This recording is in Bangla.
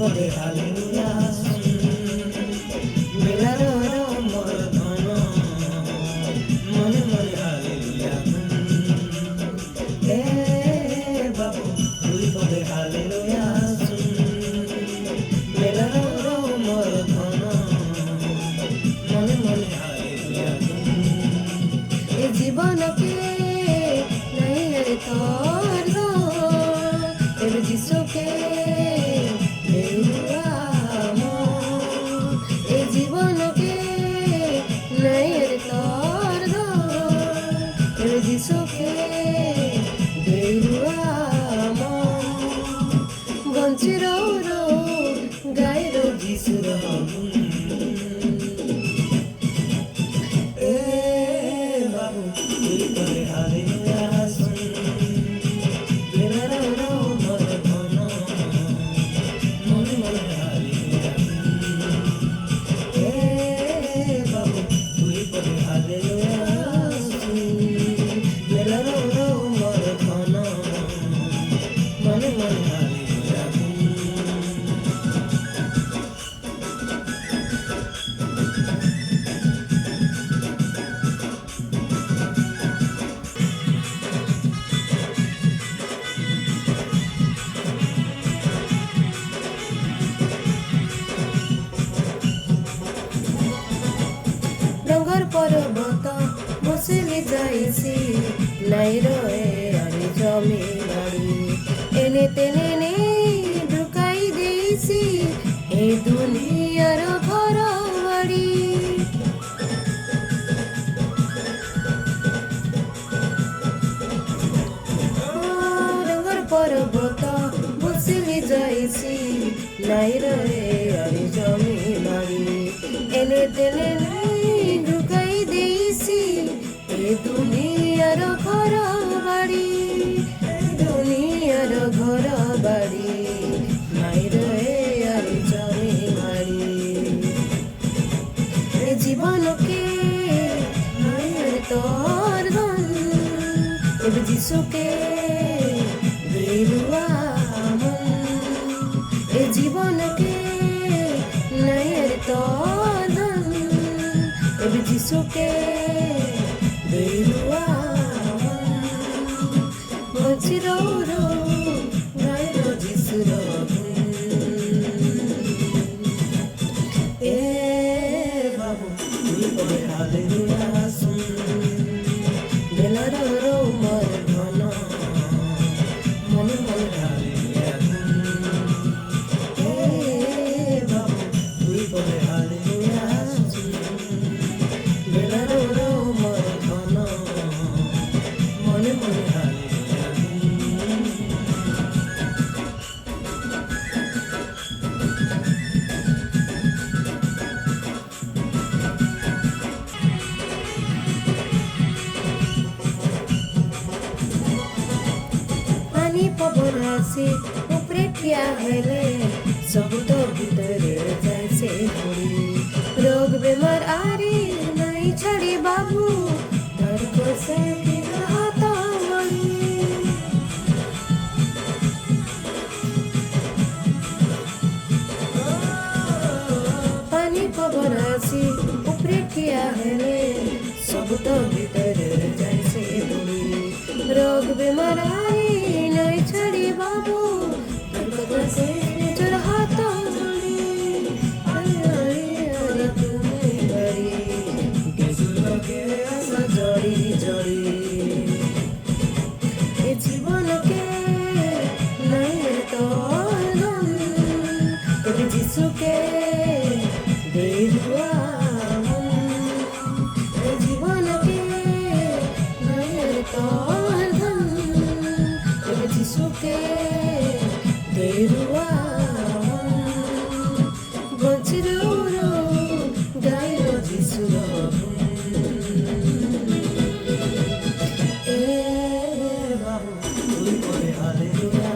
পদে হালেলুয়া বেলার মোর ধন মনে মনে হালেলুয়া এ বাবু দুই পদে হালেলুয়া বেলার মোর ধন মনে মনে হালেলুয়া এ জীবনকে নাই রে তোর এবে যিশুকে এই জীবনকে নাই রে তোর এবে যিশুকে বঞ্চির গাইর যিশুর এ বাবু তুই করে হালেলুয়া পর্বত বসিলি যাইছি নাই রয়ে আরে জমি বাড়ি এনে তেনে নেই ঢুকাই দিয়েছি এই দুনিয়ার ঘর বাড়ি ডঙ্গর পর্বত বসিলি যাইছি নাই রয়ে আরে জমি বাড়ি এনে তেনে ঢুকাই দিয়েছি এ দুনিয়ার ঘর বাড়ি দুনিয়ার ঘর বাড়ি নাই রে আর জমি বাড়ি এ জীবনকে নাই তোর ধন এবে যিশুকে বেরুয়া মন এ জীবনকে নাই তোর ধন এবে যিশুকে বেরুয়া বঞ্চির গাইর যিশুর এ বাবু তুই পদে হালেলুয়া বেলার মোর ধন মনে মনে হালেলুয়া এ বাবু তুই পদে হালেলুয়া বেলার মোর ধন মনে মনে হালেলুয়া পানি পবন আসি উপরে ঠিয়া হলে সবু তো ভিতরে যাইছে ঘুরি রোগ বেমার আরে নাই ছাড়ি বাবু ধর কোসে হাত মরি পানি পবন আসি উপরে ঠিয়া হলে সবু তো ভিতরে যাইছে ঘুরি রোগ বেমার আরে নাই ছাড়ি বাবু ধর কোসে নিজের হাত মরি জড়ি জড়ি এ জীবনকে নাই তোর ধন এবে যিশুকে বেরুয়া এ জীবনকে নাই তোর ধন এবে যিশুকে বেরুয়া বঞ্চির গাইর যিশুর এ বাবু তুই পদে হালেলুয়া